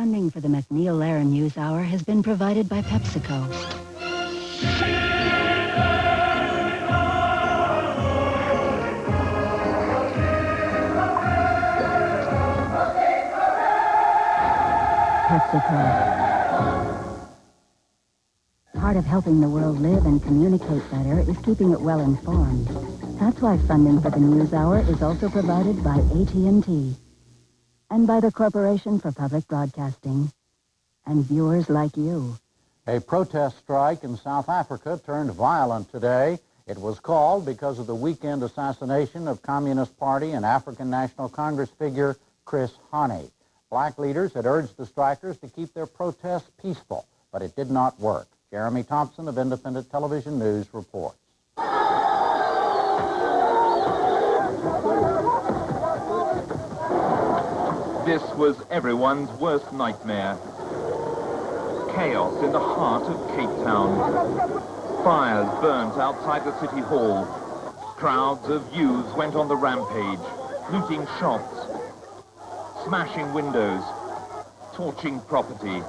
Funding for the MacNeil Lehrer NewsHour has been provided by PepsiCo. PepsiCo. Part of helping the world live and communicate better is keeping it well informed. That's why funding for the NewsHour is also provided by AT&T and by the Corporation for Public Broadcasting and viewers like you. A protest strike in South Africa turned violent today. It was called because of the weekend assassination of Communist Party and African National Congress figure Chris Hani. Black leaders had urged the strikers to keep their protests peaceful, but it did not work. Jeremy Thompson of Independent Television News reports. This was everyone's worst nightmare. Chaos in the heart of Cape Town. Fires burnt outside the city hall. Crowds of youths went on the rampage, looting shops, smashing windows, torching property.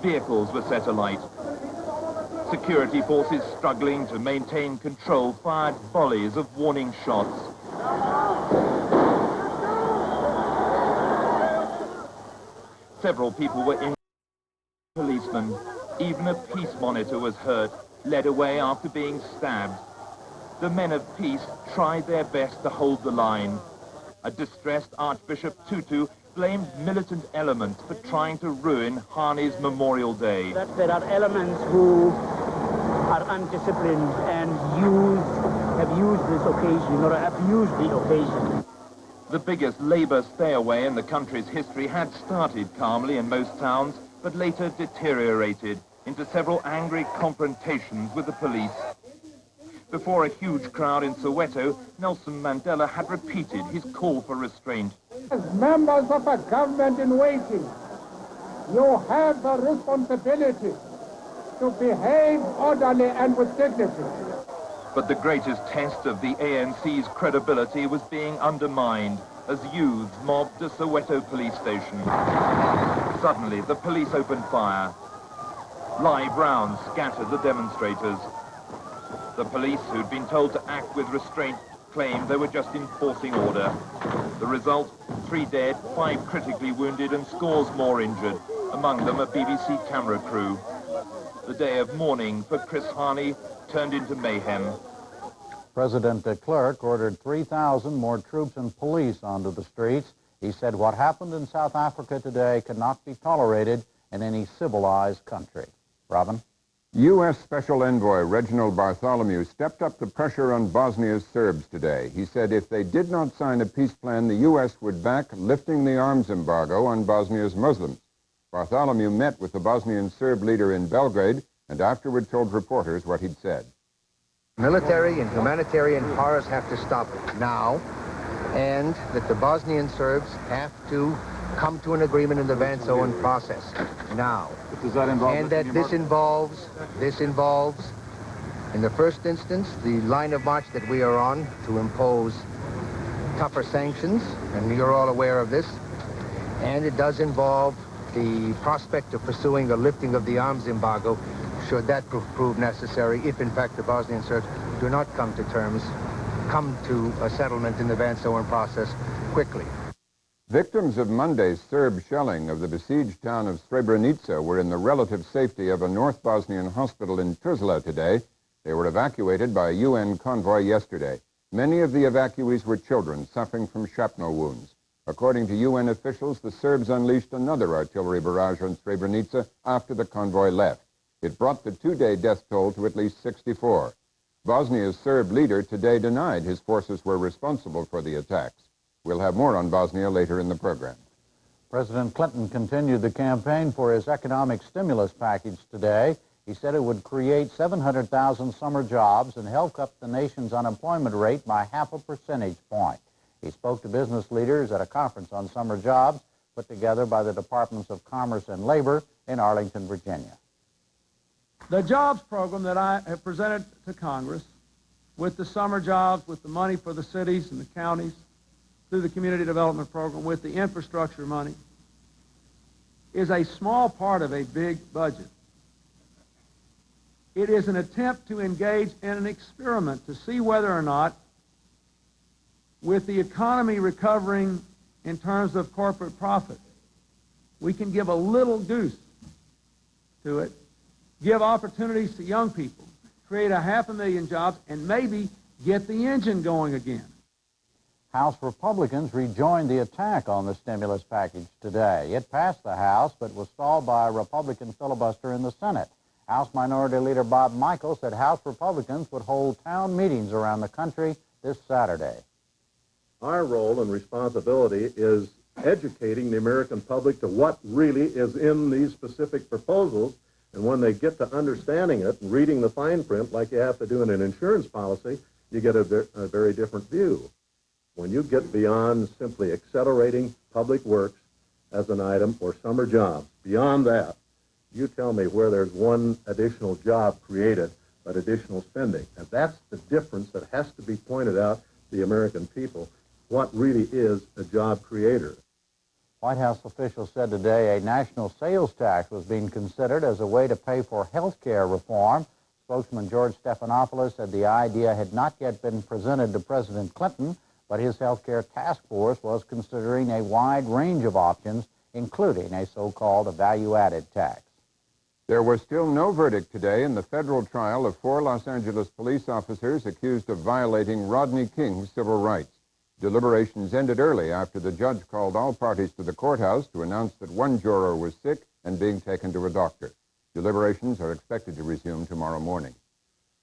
Vehicles were set alight. Security forces struggling to maintain control fired volleys of warning shots. Several people were injured. Policemen, even a peace monitor was hurt, led away after being stabbed. The men of peace tried their best to hold the line. A distressed Archbishop Tutu blamed militant elements for trying to ruin Hani's Memorial Day. That there are elements who are undisciplined and have used this occasion or abused the occasion. The biggest labor stay-away in the country's history had started calmly in most towns, but later deteriorated into several angry confrontations with the police. Before a huge crowd in Soweto, Nelson Mandela had repeated his call for restraint. As members of a government in waiting, you have the responsibility to behave orderly and with dignity. But the greatest test of the ANC's credibility was being undermined as youths mobbed the Soweto police station. Suddenly, the police opened fire. Live rounds scattered the demonstrators. The police, who'd been told to act with restraint, claimed they were just enforcing order. The result, 3 dead, 5 critically wounded and scores more injured, among them a BBC camera crew. The day of mourning for Chris Hani turned into mayhem. President de Klerk ordered 3,000 more troops and police onto the streets. He said what happened in South Africa today cannot be tolerated in any civilized country. Robin? U.S. Special Envoy Reginald Bartholomew stepped up the pressure on Bosnia's Serbs today. He said if they did not sign a peace plan, the U.S. would back lifting the arms embargo on Bosnia's Muslims. Bartholomew met with the Bosnian Serb leader in Belgrade and afterward told reporters what he'd said. Military and humanitarian horrors have to stop now, and that the Bosnian Serbs have to come to an agreement in the Van Zoen process now. Does that involve and that this involves, in the first instance, the line of march that we are on to impose tougher sanctions, and you're all aware of this, and it does involve the prospect of pursuing a lifting of the arms embargo should that prove necessary, if in fact the Bosnian Serbs do not come to terms, come to a settlement in the Van Zoen process quickly. Victims of Monday's Serb shelling of the besieged town of Srebrenica were in the relative safety of a North Bosnian hospital in Tuzla today. They were evacuated by a UN convoy yesterday. Many of the evacuees were children suffering from shrapnel wounds. According to UN officials, the Serbs unleashed another artillery barrage on Srebrenica after the convoy left. It brought the 2-day death toll to at least 64. Bosnia's Serb leader today denied his forces were responsible for the attacks. We'll have more on Bosnia later in the program. President Clinton continued the campaign for his economic stimulus package today. He said it would create 700,000 summer jobs and help up the nation's unemployment rate by 0.5 percentage point. He spoke to business leaders at a conference on summer jobs put together by the Departments of Commerce and Labor in Arlington, Virginia. The jobs program that I have presented to Congress, with the summer jobs, with the money for the cities and the counties, through the community development program, with the infrastructure money, is a small part of a big budget. It is an attempt to engage in an experiment to see whether or not, with the economy recovering in terms of corporate profit, we can give a little goose to it, give opportunities to young people, create 500,000 jobs, and maybe get the engine going again. House Republicans rejoined the attack on the stimulus package today. It passed the House, but was stalled by a Republican filibuster in the Senate. House Minority Leader Bob Michael said House Republicans would hold town meetings around the country this Saturday. Our role and responsibility is educating the American public to what really is in these specific proposals. And when they get to understanding it and reading the fine print like you have to do in an insurance policy, you get a very different view. When you get beyond simply accelerating public works as an item or summer jobs, beyond that, you tell me where there's one additional job created but additional spending. And that's the difference that has to be pointed out to the American people, what really is a job creator. White House officials said today a national sales tax was being considered as a way to pay for health care reform. Spokesman George Stephanopoulos said the idea had not yet been presented to President Clinton, but his health care task force was considering a wide range of options, including a so-called value-added tax. There was still no verdict today in the federal trial of 4 Los Angeles police officers accused of violating Rodney King's civil rights. Deliberations ended early after the judge called all parties to the courthouse to announce that one juror was sick and being taken to a doctor. Deliberations are expected to resume tomorrow morning.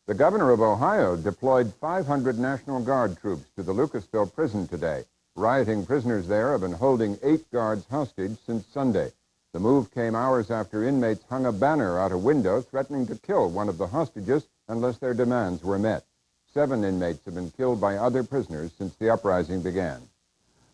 The governor of Ohio deployed 500 National Guard troops to the Lucasville prison today. Rioting prisoners there have been holding 8 guards hostage since Sunday. The move came hours after inmates hung a banner out a window threatening to kill one of the hostages unless their demands were met. 7 inmates have been killed by other prisoners since the uprising began.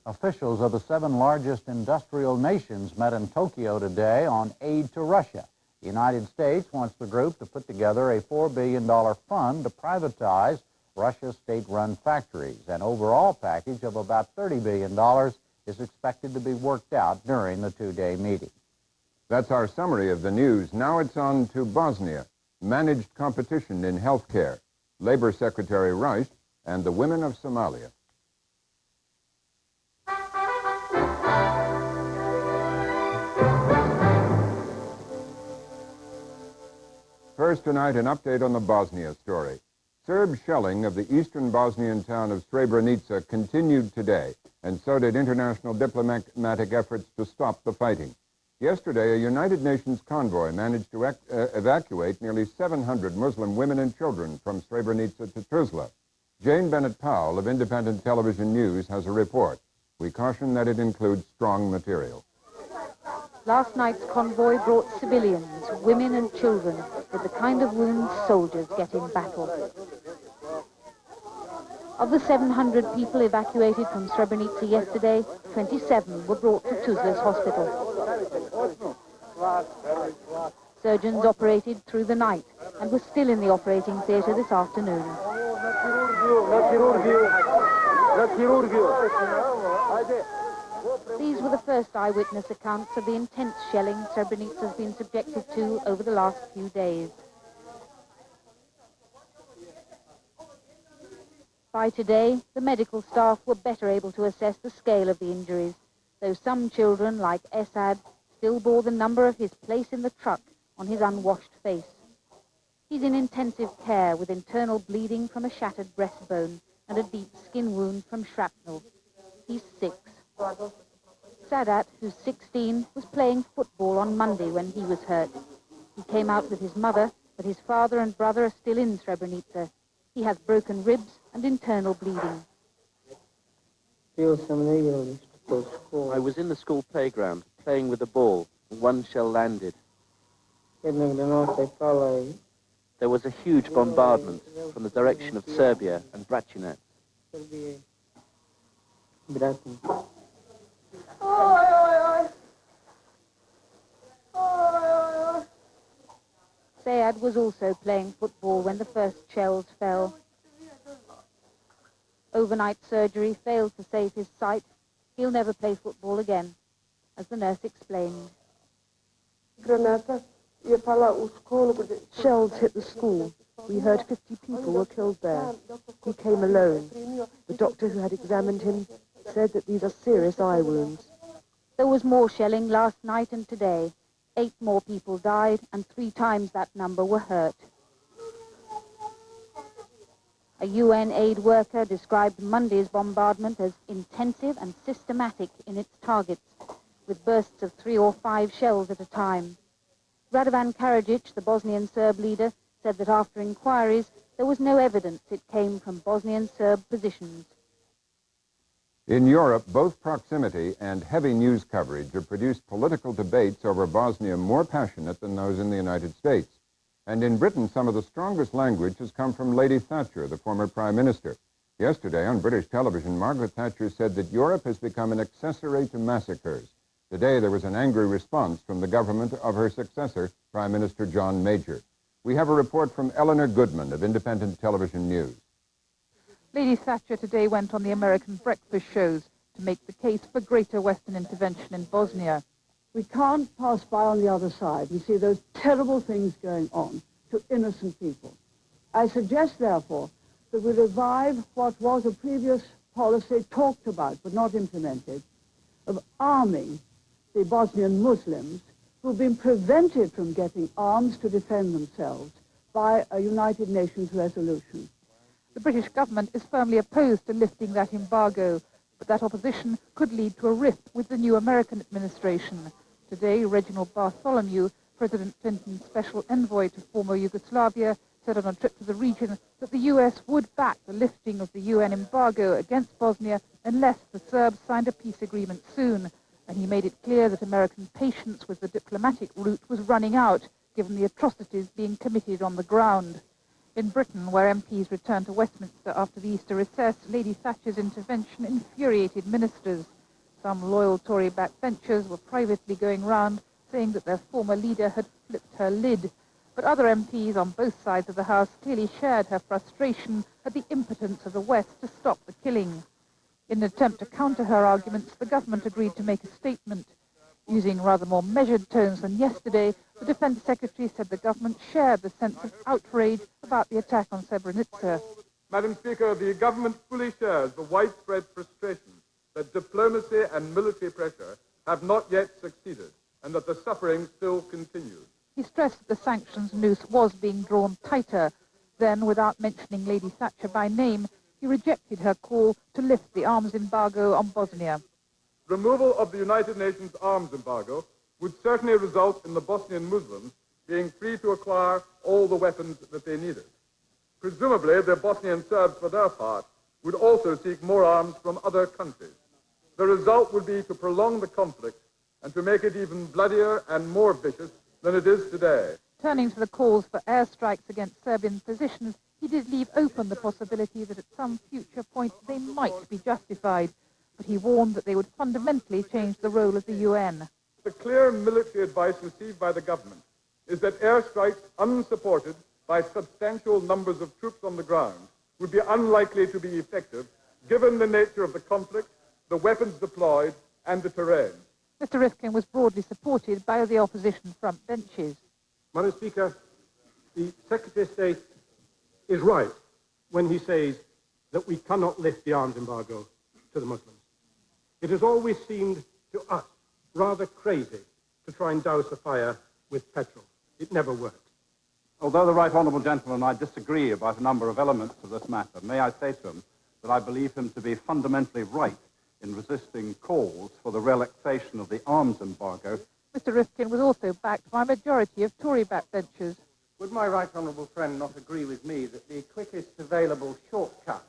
Officials of the 7 largest industrial nations met in Tokyo today on aid to Russia. The United States wants the group to put together a $4 billion fund to privatize Russia's state-run factories. An overall package of about $30 billion is expected to be worked out during the 2-day meeting. That's our summary of the news. Now it's on to Bosnia, managed competition in health care, Labor Secretary Reich, and the women of Somalia. First tonight, an update on the Bosnia story. Serb shelling of the eastern Bosnian town of Srebrenica continued today, and so did international diplomatic efforts to stop the fighting. Yesterday, a United Nations convoy managed to evacuate nearly 700 Muslim women and children from Srebrenica to Tuzla. Jane Bennett-Powell of Independent Television News has a report. We caution that it includes strong material. Last night's convoy brought civilians, women and children, with the kind of wounds soldiers get in battle. Of the 700 people evacuated from Srebrenica yesterday, 27 were brought to Tuzla's hospital. Surgeons operated through the night and were still in the operating theatre this afternoon. These were the first eyewitness accounts of the intense shelling Srebrenica has been subjected to over the last few days. By today, the medical staff were better able to assess the scale of the injuries, though some children, like Esad, still bore the number of his place in the truck on his unwashed face. He's in intensive care with internal bleeding from a shattered breastbone and a deep skin wound from shrapnel. He's 6. Sadat, who's 16, was playing football on Monday when he was hurt. He came out with his mother, but his father and brother are still in Srebrenica. He has broken ribs and internal bleeding. I was in the school playground, playing with a ball, and one shell landed. There was a huge bombardment from the direction of Serbia and Bracinac. Sayad was also playing football when the first shells fell. Overnight surgery failed to save his sight. He'll never play football again, as the nurse explained. Shells hit the school. We heard 50 people were killed there. He came alone. The doctor who had examined him said that these are serious eye wounds. There was more shelling last night and today. 8 more people died and 3 times that number were hurt. A UN aid worker described Monday's bombardment as intensive and systematic in its targets, with bursts of 3 or 5 shells at a time. Radovan Karadzic, the Bosnian Serb leader, said that after inquiries, there was no evidence it came from Bosnian Serb positions. In Europe, both proximity and heavy news coverage have produced political debates over Bosnia more passionate than those in the United States. And in Britain, some of the strongest language has come from Lady Thatcher, the former Prime Minister. Yesterday on British television, Margaret Thatcher said that Europe has become an accessory to massacres. Today, there was an angry response from the government of her successor, Prime Minister John Major. We have a report from Eleanor Goodman of Independent Television News. Lady Thatcher today went on the American breakfast shows to make the case for greater Western intervention in Bosnia. We can't pass by on the other side and see those terrible things going on to innocent people. I suggest, therefore, that we revive what was a previous policy talked about but not implemented, of arming the Bosnian Muslims who've been prevented from getting arms to defend themselves by a United Nations resolution. The British government is firmly opposed to lifting that embargo, but that opposition could lead to a rift with the new American administration. Today, Reginald Bartholomew, President Clinton's special envoy to former Yugoslavia, said on a trip to the region that the U.S. would back the lifting of the UN embargo against Bosnia unless the Serbs signed a peace agreement soon. And he made it clear that American patience with the diplomatic route was running out, given the atrocities being committed on the ground. In Britain, where MPs returned to Westminster after the Easter recess, Lady Thatcher's intervention infuriated ministers. Some loyal Tory backbenchers were privately going round saying that their former leader had flipped her lid. But other MPs on both sides of the House clearly shared her frustration at the impotence of the West to stop the killing. In an attempt to counter her arguments, the government agreed to make a statement. Using rather more measured tones than yesterday, the Defense Secretary said the government shared the sense of outrage about the attack on Srebrenica. Madam Speaker, the government fully shares the widespread frustration that diplomacy and military pressure have not yet succeeded and that the suffering still continues. He stressed that the sanctions noose was being drawn tighter. Then, without mentioning Lady Thatcher by name, he rejected her call to lift the arms embargo on Bosnia. Removal of the United Nations arms embargo would certainly result in the Bosnian Muslims being free to acquire all the weapons that they needed. Presumably, the Bosnian Serbs, for their part, would also seek more arms from other countries. The result would be to prolong the conflict and to make it even bloodier and more vicious than it is today. Turning to the calls for airstrikes against Serbian positions, he did leave open the possibility that at some future point they might be justified, but he warned that they would fundamentally change the role of the UN. The clear military advice received by the government is that airstrikes unsupported by substantial numbers of troops on the ground would be unlikely to be effective given the nature of the conflict, the weapons deployed, and the terrain. Mr. Rifkin was broadly supported by the opposition front benches. Madam Speaker, the Secretary of State is right when he says that we cannot lift the arms embargo to the Muslims. It has always seemed to us rather crazy to try and douse a fire with petrol. It never works. Although the Right Honourable Gentleman and I disagree about a number of elements of this matter, may I say to him that I believe him to be fundamentally right in resisting calls for the relaxation of the arms embargo. Mr. Rifkin was also backed by a majority of Tory backbenchers. Would my right honourable friend not agree with me that the quickest available shortcut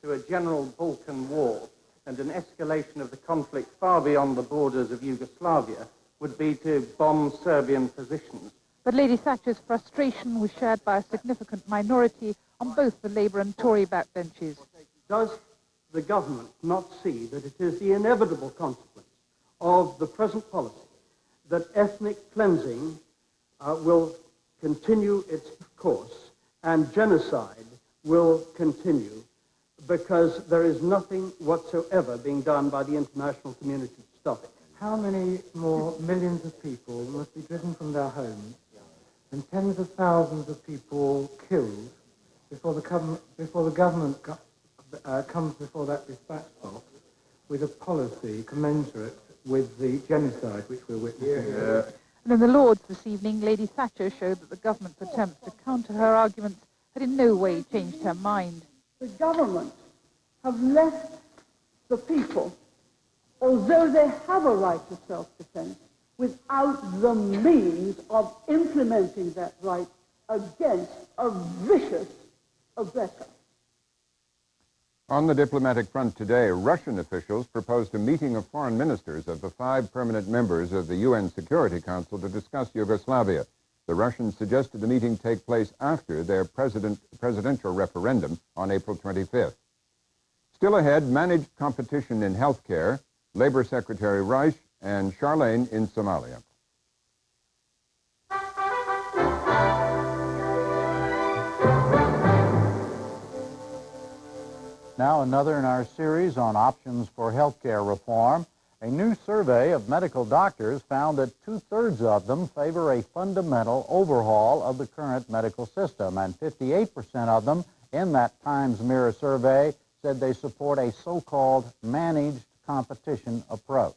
to a general Balkan war and an escalation of the conflict far beyond the borders of Yugoslavia would be to bomb Serbian positions? But Lady Thatcher's frustration was shared by a significant minority on both the Labour and Tory backbenches. Does the government not see that it is the inevitable consequence of the present policy that ethnic cleansing will continue its course and genocide will continue because there is nothing whatsoever being done by the international community to stop it? how many more millions of people must be driven from their homes and tens of thousands of people killed before the government comes before that dispatch box with a policy commensurate with the genocide which we're witnessing. And in the Lords this evening, Lady Thatcher showed that the government's attempts to counter her arguments had in no way changed her mind. The government have left the people, although they have a right to self-defense, without the means of implementing that right against a vicious aggressor. On the diplomatic front today, Russian officials proposed a meeting of foreign ministers of the 5 permanent members of the UN Security Council to discuss Yugoslavia. The Russians suggested the meeting take place after their presidential referendum on April 25th. Still ahead, managed competition in healthcare, Labor Secretary Reich and Charlene in Somalia. Now another in our series on options for healthcare reform. A new survey of medical doctors found that 2/3 of them favor a fundamental overhaul of the current medical system, and 58% of them in that Times Mirror survey said they support a so-called managed competition approach.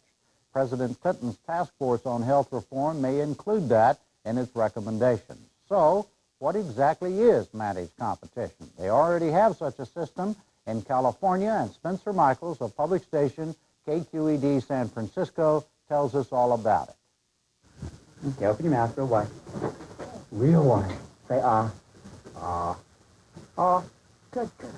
President Clinton's task force on health reform may include that in its recommendations. So, what exactly is managed competition? They already have such a system in California, and Spencer Michaels of public station KQED San Francisco tells us all about it. Okay, open your mouth real wide. Real wide. Say ah. Ah. Ah. Good, good.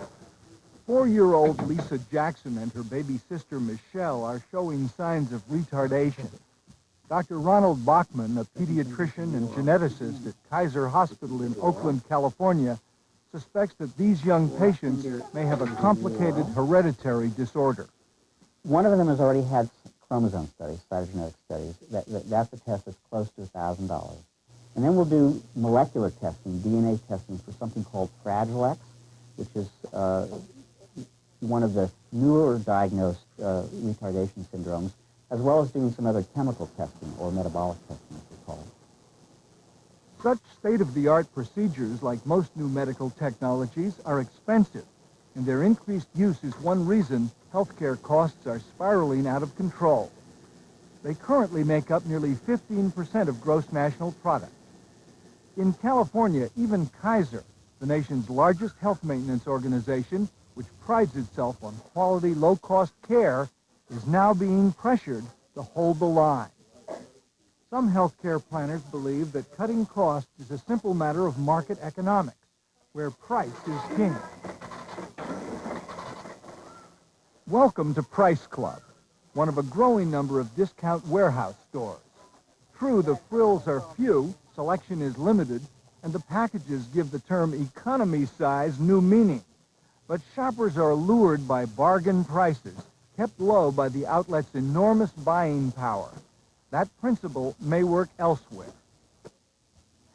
4-year-old Lisa Jackson and her baby sister Michelle are showing signs of retardation. Dr. Ronald Bachman, a pediatrician and geneticist at Kaiser Hospital in Oakland, California, suspects that these young patients may have a complicated hereditary disorder. One of them has already had chromosome studies, cytogenetic studies. That's a test that's close to $1,000. And then we'll do molecular testing, DNA testing for something called Fragile X, which is one of the newer diagnosed retardation syndromes, as well as doing some other chemical testing or metabolic testing, as we call it. Such state-of-the-art procedures, like most new medical technologies, are expensive, and their increased use is one reason healthcare costs are spiraling out of control. They currently make up nearly 15% of gross national product. In California, even Kaiser, the nation's largest health maintenance organization, which prides itself on quality, low-cost care, is now being pressured to hold the line. Some healthcare planners believe that cutting costs is a simple matter of market economics, where price is king. Welcome to Price Club, one of a growing number of discount warehouse stores. True, the frills are few, selection is limited, and the packages give the term economy size new meaning. But shoppers are lured by bargain prices, kept low by the outlet's enormous buying power. That principle may work elsewhere.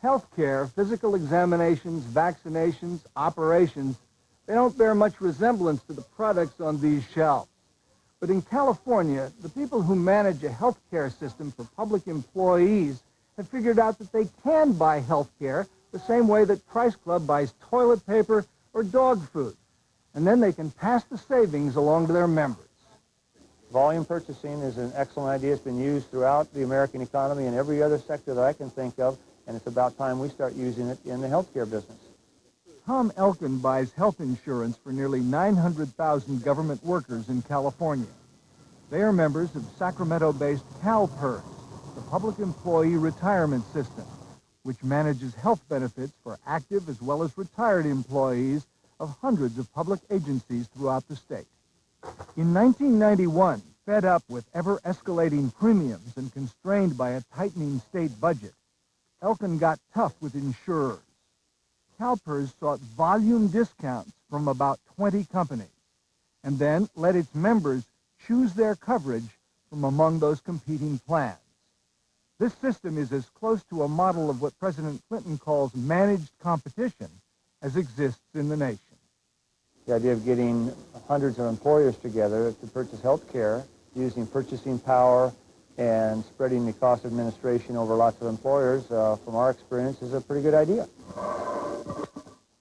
Healthcare, physical examinations, vaccinations, operations, they don't bear much resemblance to the products on these shelves. But in California, the people who manage a healthcare system for public employees have figured out that they can buy healthcare the same way that Price Club buys toilet paper or dog food. And then they can pass the savings along to their members. Volume purchasing is an excellent idea. It's been used throughout the American economy and every other sector that I can think of, and it's about time we start using it in the healthcare business. Tom Elkin buys health insurance for nearly 900,000 government workers in California. They are members of Sacramento-based CalPERS, the public employee retirement system, which manages health benefits for active as well as retired employees of hundreds of public agencies throughout the state. In 1991, fed up with ever-escalating premiums and constrained by a tightening state budget, Elkin got tough with insurers. CalPERS sought volume discounts from about 20 companies, and then let its members choose their coverage from among those competing plans. This system is as close to a model of what President Clinton calls managed competition as exists in the nation. The idea of getting hundreds of employers together to purchase health care using purchasing power and spreading the cost of administration over lots of employers, from our experience, is a pretty good idea.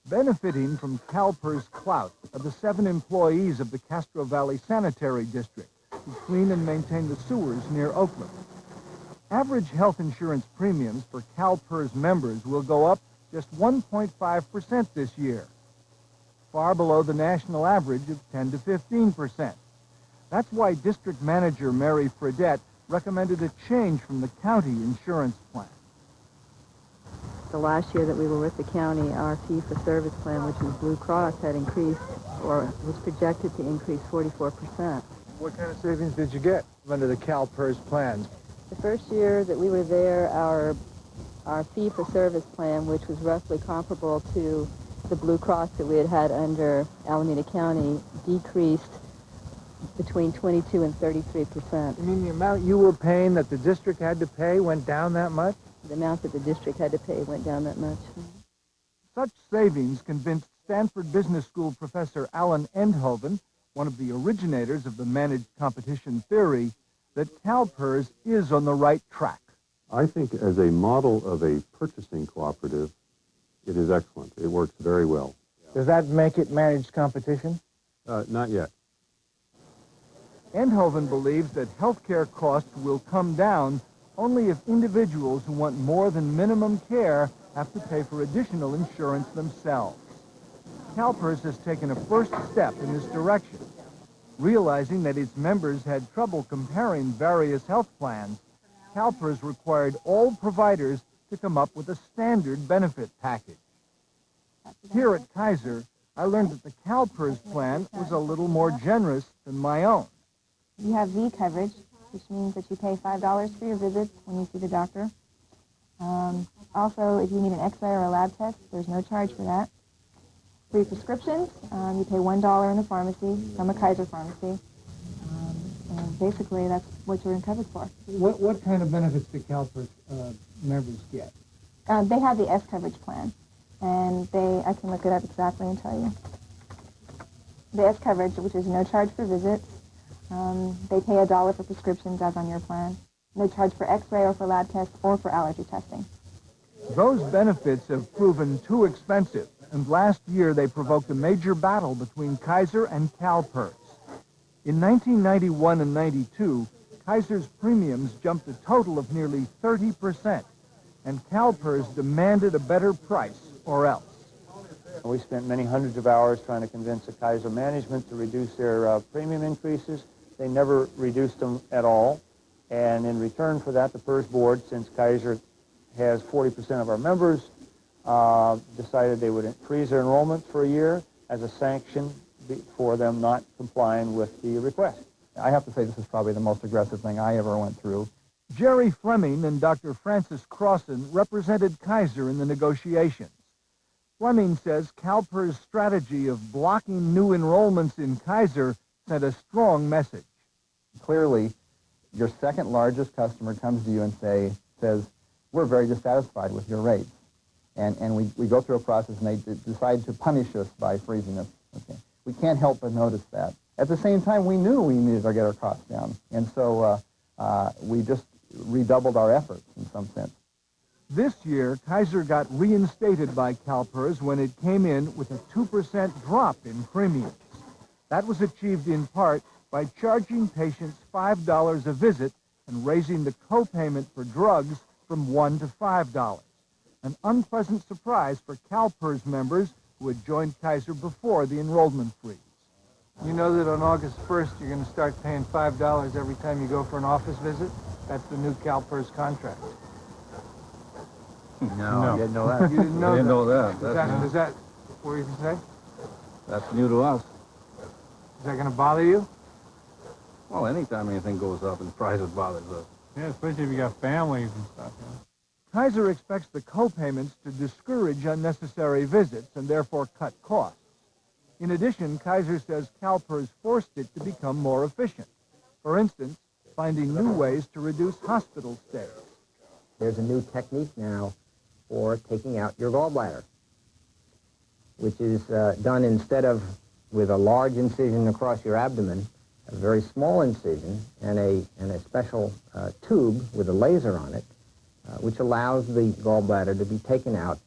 Benefiting from CalPERS clout are the 7 employees of the Castro Valley Sanitary District who clean and maintain the sewers near Oakland. Average health insurance premiums for CalPERS members will go up just 1.5% this year, far below the national average of 10 to 15%. That's why District Manager Mary Fredette recommended a change from the county insurance plan. The last year that we were with the county, our fee-for-service plan, which was Blue Cross, had increased, or was projected to increase 44%. What kind of savings did you get under the CalPERS plans? The first year that we were there, our fee-for-service plan, which was roughly comparable to the Blue Cross that we had under Alameda County, decreased between 22 and 33%. You mean the amount you were paying that the district had to pay went down that much? The amount that the district had to pay went down that much. Such savings convinced Stanford Business School professor Alan Endhoven, one of the originators of the managed competition theory, that CalPERS is on the right track. I think as a model of a purchasing cooperative, it is excellent. It works very well. Does that make it managed competition? Not yet. Endhoven believes that healthcare costs will come down only if individuals who want more than minimum care have to pay for additional insurance themselves. CalPERS has taken a first step in this direction. Realizing that its members had trouble comparing various health plans, CalPERS required all providers to come up with a standard benefit package. Here at Kaiser, I learned that the CalPERS plan was a little more generous than my own. You have V coverage, which means that you pay $5 for your visits when you see the doctor. Also, if you need an X-ray or a lab test, there's no charge for that. For your prescriptions, you pay $1 in a pharmacy, from a Kaiser pharmacy. And basically, that's what you're covered for. What kind of benefits do CalPERS members get? They have the S coverage plan, and I can look it up exactly and tell you. The S coverage, which is no charge for visits. They pay $1 for prescriptions, as on your plan. No charge for X-ray or for lab tests or for allergy testing. Those benefits have proven too expensive, and last year they provoked a major battle between Kaiser and CalPERS. In 1991 and 92, Kaiser's premiums jumped a total of nearly 30%, and CalPERS demanded a better price or else. We spent many hundreds of hours trying to convince the Kaiser management to reduce their premium increases. They never reduced them at all. And in return for that, the PERS board, since Kaiser has 40% of our members, decided they would freeze their enrollment for a year as a sanction for them not complying with the request. I have to say this is probably the most aggressive thing I ever went through. Jerry Fleming and Dr. Francis Crossan represented Kaiser in the negotiations. Fleming says CalPERS' strategy of blocking new enrollments in Kaiser sent a strong message. Clearly, your second largest customer comes to you and says, we're very dissatisfied with your rates. And we go through a process and they decide to punish us by freezing us. Okay. We can't help but notice that. At the same time, we knew we needed to get our costs down. And so we just redoubled our efforts in some sense. This year, Kaiser got reinstated by CalPERS when it came in with a 2% drop in premiums. That was achieved in part by charging patients $5 a visit and raising the co-payment for drugs from $1 to $5. An unpleasant surprise for CalPERS members who had joined Kaiser before the enrollment freeze. You know that on August 1st, you're going to start paying $5 every time you go for an office visit? That's the new CalPERS contract. No, I didn't know that. You didn't know I didn't that? know that. Is that what you can say? That's new to us. Is that going to bother you? Well, anytime anything goes up in prices bothers us. Yeah, especially if you got families and stuff. Yeah. Kaiser expects the co-payments to discourage unnecessary visits and therefore cut costs. In addition, Kaiser says CalPERS forced it to become more efficient. For instance, finding new ways to reduce hospital stays. There's a new technique now for taking out your gallbladder, which is done instead of with a large incision across your abdomen, a very small incision and a special tube with a laser on it, which allows the gallbladder to be taken out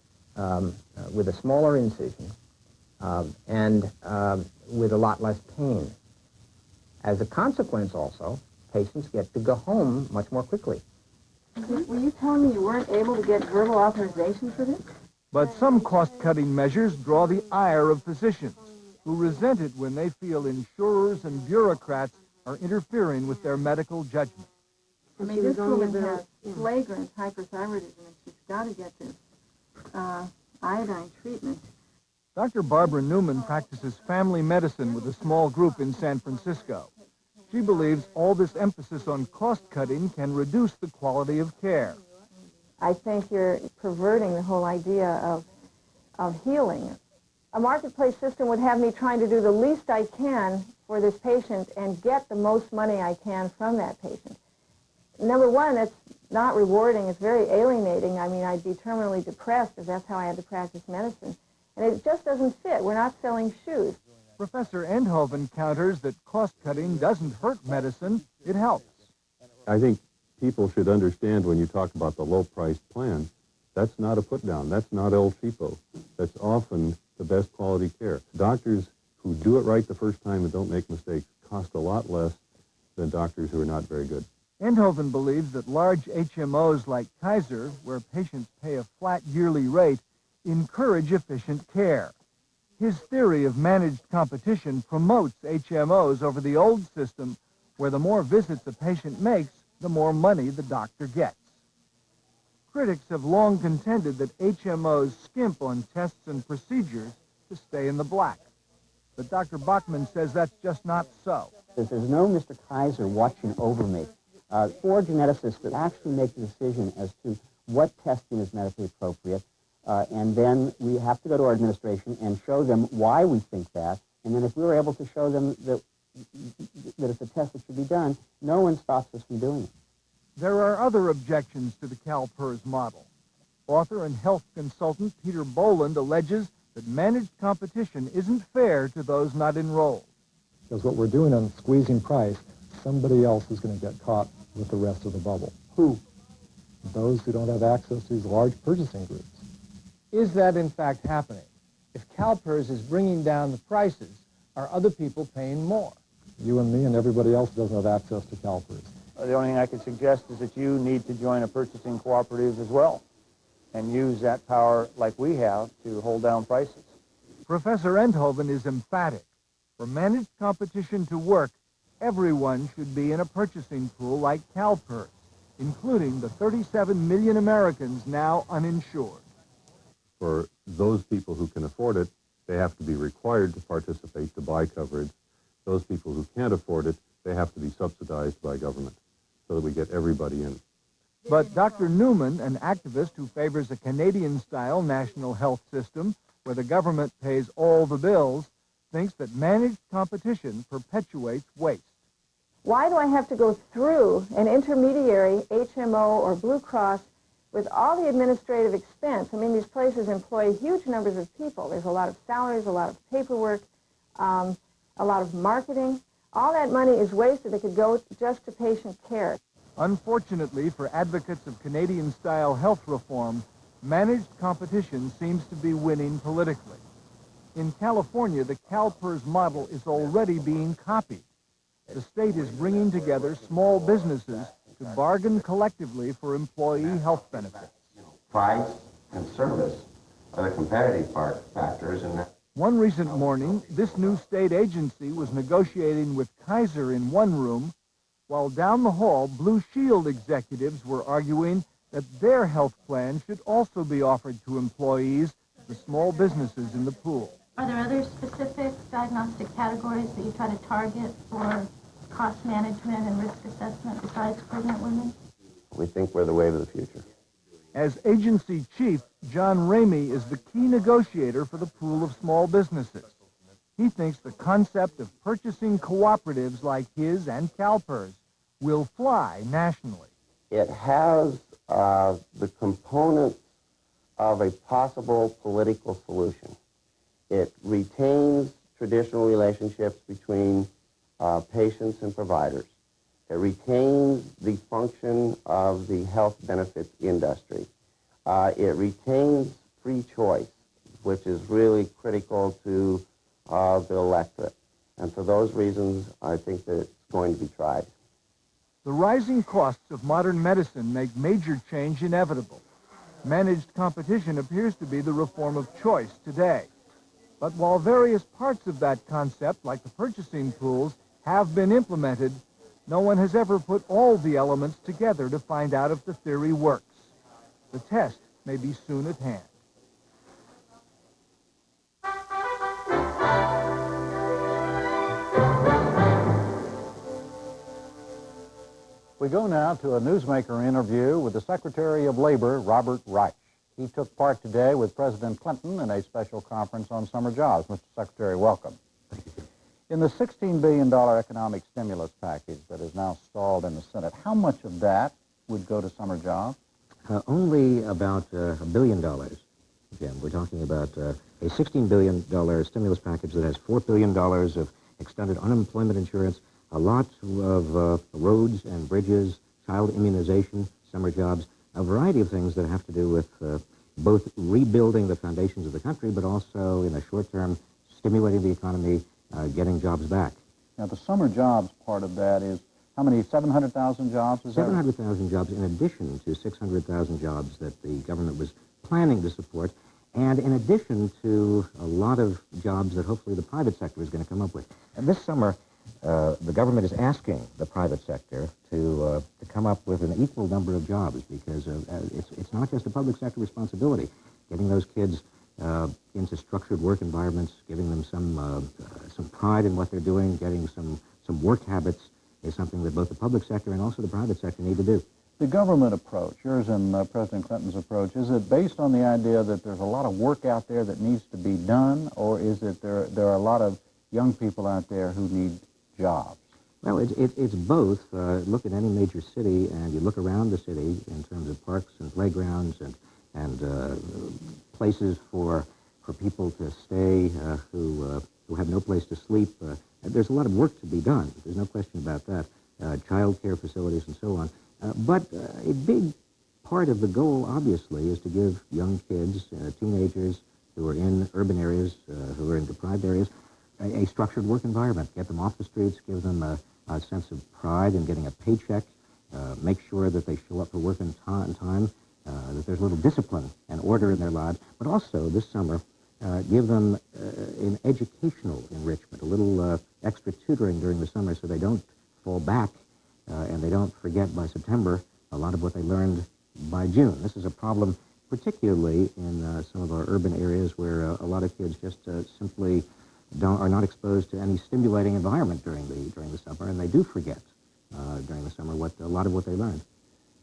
with a smaller incision and with a lot less pain. As a consequence also, patients get to go home much more quickly. Were you telling me you weren't able to get verbal authorization for this? But some cost-cutting measures draw the ire of physicians, who resent it when they feel insurers and bureaucrats are interfering with their medical judgment. I mean, this woman has flagrant hyperthyroidism, and she's got to get this iodine treatment. Dr. Barbara Newman practices family medicine with a small group in San Francisco. She believes all this emphasis on cost-cutting can reduce the quality of care. I think you're perverting the whole idea of healing. A marketplace system would have me trying to do the least I can for this patient and get the most money I can from that patient. Number one, it's not rewarding. It's very alienating. I mean, I'd be terminally depressed if that's how I had to practice medicine. And it just doesn't fit. We're not selling shoes. Professor Endhoven counters that cost-cutting doesn't hurt medicine, it helps. I think people should understand when you talk about the low-priced plan, that's not a put-down. That's not El Cheapo. That's often the best quality care. Doctors who do it right the first time and don't make mistakes cost a lot less than doctors who are not very good. Endhoven believes that large HMOs like Kaiser, where patients pay a flat yearly rate, encourage efficient care. His theory of managed competition promotes HMOs over the old system, where the more visits a patient makes, the more money the doctor gets. Critics have long contended that HMOs skimp on tests and procedures to stay in the black. But Dr. Bachman says that's just not so. There's no Mr. Kaiser watching over me. 4 geneticists that actually make the decision as to what testing is medically appropriate, and then we have to go to our administration and show them why we think that, and then if we were able to show them that it's a test that should be done, no one stops us from doing it. There are other objections to the CalPERS model. Author and health consultant Peter Boland alleges that managed competition isn't fair to those not enrolled. Because what we're doing on squeezing price, somebody else is going to get caught with the rest of the bubble. Who? Those who don't have access to these large purchasing groups. Is that in fact happening? If CalPERS is bringing down the prices, are other people paying more? You and me and everybody else doesn't have access to CalPERS. The only thing I could suggest is that you need to join a purchasing cooperative as well and use that power like we have to hold down prices. Professor Endhoven is emphatic. For managed competition to work, everyone should be in a purchasing pool like CalPERS, including the 37 million Americans now uninsured. For those people who can afford it, they have to be required to participate to buy coverage. Those people who can't afford it, they have to be subsidized by government so that we get everybody in. But Dr. Newman, an activist who favors a Canadian-style national health system where the government pays all the bills, thinks that managed competition perpetuates waste. Why do I have to go through an intermediary, HMO or Blue Cross, with all the administrative expense? I mean, these places employ huge numbers of people. There's a lot of salaries, a lot of paperwork, a lot of marketing. All that money is wasted that could go just to patient care. Unfortunately for advocates of Canadian-style health reform, managed competition seems to be winning politically. In California, the CalPERS model is already being copied. The state is bringing together small businesses to bargain collectively for employee health benefits. Price and service are the competitive factors in that. One recent morning, this new state agency was negotiating with Kaiser in one room, while down the hall, Blue Shield executives were arguing that their health plan should also be offered to employees of the small businesses in the pool. Are there other specific diagnostic categories that you try to target for cost management and risk assessment besides pregnant women? We think we're the wave of the future. As agency chief, John Ramey is the key negotiator for the pool of small businesses. He thinks the concept of purchasing cooperatives like his and CalPERS will fly nationally. It has the components of a possible political solution. It retains traditional relationships between patients and providers. It retains the function of the health benefits industry. It retains free choice, which is really critical to the electorate. And for those reasons, I think that it's going to be tried. The rising costs of modern medicine make major change inevitable. Managed competition appears to be the reform of choice today. But while various parts of that concept, like the purchasing pools, have been implemented, no one has ever put all the elements together to find out if the theory works. The test may be soon at hand. We go now to a newsmaker interview with the Secretary of Labor, Robert Reich. He took part today with President Clinton in a special conference on summer jobs. Mr. Secretary, welcome. In the $16 billion economic stimulus package that is now stalled in the Senate, how much of that would go to summer jobs? Only about $1 billion, Jim. We're talking about a $16 billion stimulus package that has $4 billion of extended unemployment insurance, a lot of roads and bridges, child immunization, summer jobs, a variety of things that have to do with both rebuilding the foundations of the country, but also in the short term, stimulating the economy, getting jobs back. Now, the summer jobs part of that is how many, 700,000 jobs? Is 700,000 jobs in addition to 600,000 jobs that the government was planning to support, and in addition to a lot of jobs that hopefully the private sector is going to come up with. And this summer, the government is asking the private sector to come up with an equal number of jobs, because it's not just a public sector responsibility. Getting those kids into structured work environments, giving them some pride in what they're doing, getting some work habits is something that both the public sector and also the private sector need to do. The government approach, yours and President Clinton's approach, is it based on the idea that there's a lot of work out there that needs to be done, or is it there are a lot of young people out there who need jobs? Well, it's both. Look at any major city, and you look around the city in terms of parks and playgrounds and places for people to stay who have no place to sleep. There's a lot of work to be done. There's no question about that. Child care facilities and so on. But a big part of the goal, obviously, is to give young kids, teenagers who are in urban areas, who are in deprived areas, a structured work environment. Get them off the streets, give them a sense of pride in getting a paycheck, make sure that they show up for work in time, that there's a little discipline and order in their lives, but also this summer, give them an educational enrichment, a little extra tutoring during the summer so they don't fall back and they don't forget by September a lot of what they learned by June. This is a problem particularly in some of our urban areas where a lot of kids just simply are not exposed to any stimulating environment during the summer, and they do forget during the summer a lot of what they learned.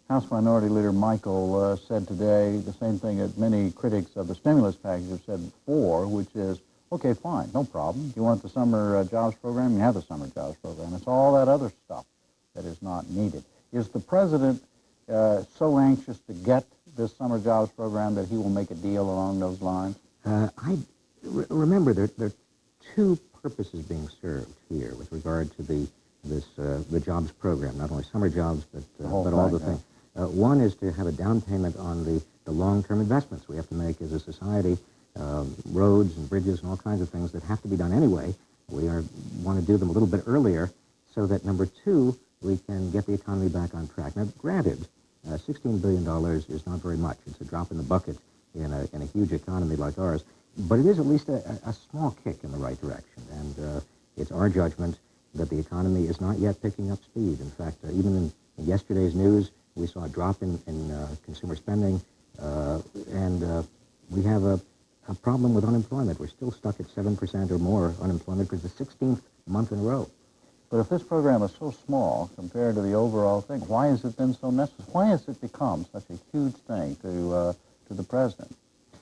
House Minority Leader Michael said today the same thing that many critics of the stimulus package have said before, which is, okay, fine, no problem. You want the summer jobs program? You have the summer jobs program. It's all that other stuff that is not needed. Is the president so anxious to get this summer jobs program that he will make a deal along those lines? Remember, there are two purposes being served here with regard to the jobs program, not only summer jobs, but all the things. One is to have a down payment on the long-term investments we have to make as a society, roads and bridges and all kinds of things that have to be done anyway. We want to do them a little bit earlier so that, number two, we can get the economy back on track. Now, granted, $16 billion is not very much. It's a drop in the bucket in a huge economy like ours, but it is at least a small kick in the right direction, and it's our judgment that the economy is not yet picking up speed. In fact, even in yesterday's news, we saw a drop in consumer spending, and we have a problem with unemployment. We're still stuck at 7% or more unemployment for the 16th month in a row. But if this program is so small compared to the overall thing, why has it been so necessary? Why has it become such a huge thing to the president?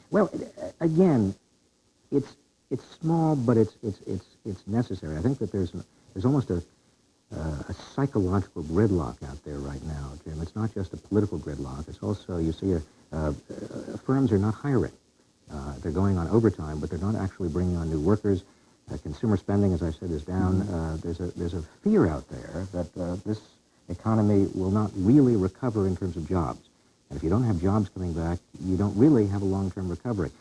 Well, again, it's small, but it's necessary. I think that there's almost a psychological gridlock out there right now, Jim. It's not just a political gridlock. It's also, you see, firms are not hiring. They're going on overtime, but they're not actually bringing on new workers. Consumer spending, as I said, is down. There's a fear out there that this economy will not really recover in terms of jobs. And if you don't have jobs coming back, you don't really have a long-term recovery.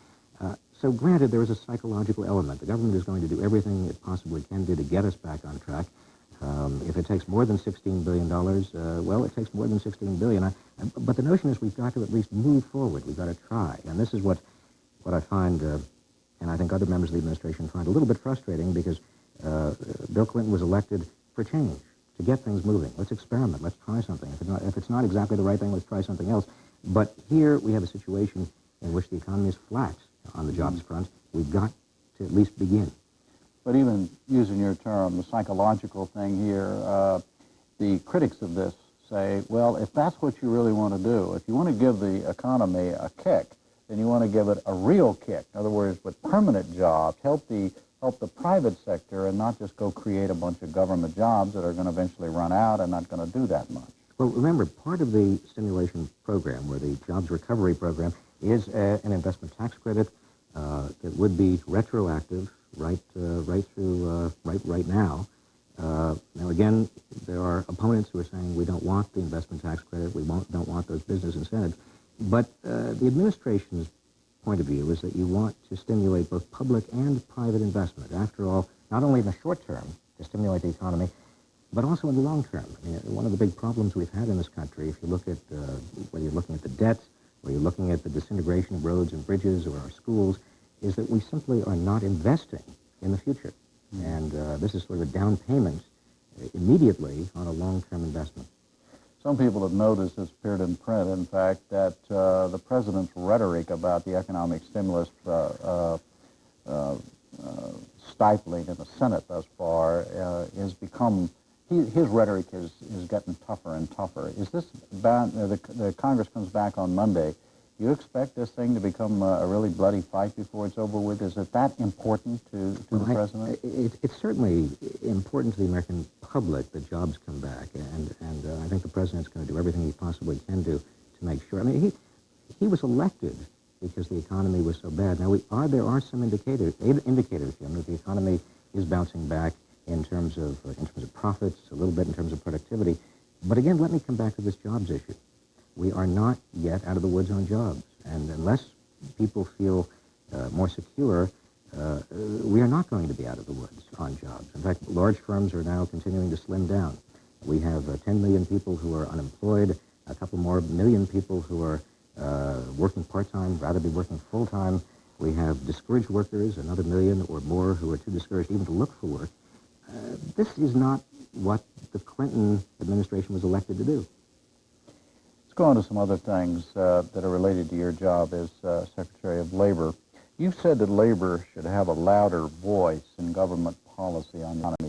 So granted, there is a psychological element. The government is going to do everything it possibly can do to get us back on track. If it takes more than $16 billion, well, it takes more than $16 billion. But the notion is we've got to at least move forward. We've got to try. And this is what I find, and I think other members of the administration find a little bit frustrating, because Bill Clinton was elected for change, to get things moving. Let's experiment. Let's try something. If it's not exactly the right thing, let's try something else. But here we have a situation in which the economy is flat on the jobs front. We've got to at least begin. But even using your term, the psychological thing here, the critics of this say, well, if that's what you really want to do, if you want to give the economy a kick, then you want to give it a real kick. In other words, with permanent jobs, help the private sector and not just go create a bunch of government jobs that are going to eventually run out and not going to do that much. Well, remember, part of the stimulation program, or the jobs recovery program, is an investment tax credit that would be retroactive right now. Now, again, there are opponents who are saying we don't want the investment tax credit, we don't want those business incentives. But the administration's point of view is that you want to stimulate both public and private investment. After all, not only in the short term to stimulate the economy, but also in the long term. I mean, one of the big problems we've had in this country, if you look at, whether you're looking at the debt, or you're looking at the disintegration of roads and bridges or our schools, is that we simply are not investing in the future. And this is sort of a down payment immediately on a long-term investment. Some people have noticed, it's appeared in print, in fact, that the president's rhetoric about the economic stimulus stifling in the Senate thus far has become, his rhetoric is getting tougher and tougher. Is this about, the Congress comes back on Monday, do you expect this thing to become a really bloody fight before it's over with? Is it that important to the president? It's certainly important to the American public that jobs come back, and I think the president's going to do everything he possibly can do to make sure. I mean, he was elected because the economy was so bad. Now, there are some indicators that the economy is bouncing back in terms of profits, a little bit in terms of productivity. But again, let me come back to this jobs issue. We are not yet out of the woods on jobs, and unless people feel more secure, we are not going to be out of the woods on jobs. In fact, large firms are now continuing to slim down. We have 10 million people who are unemployed, a couple more million people who are working part-time, rather be working full-time. We have discouraged workers, another million or more who are too discouraged even to look for work. This is not what the Clinton administration was elected to do. Let's go on to some other things that are related to your job as Secretary of Labor. You've said that labor should have a louder voice in government policy on the economy.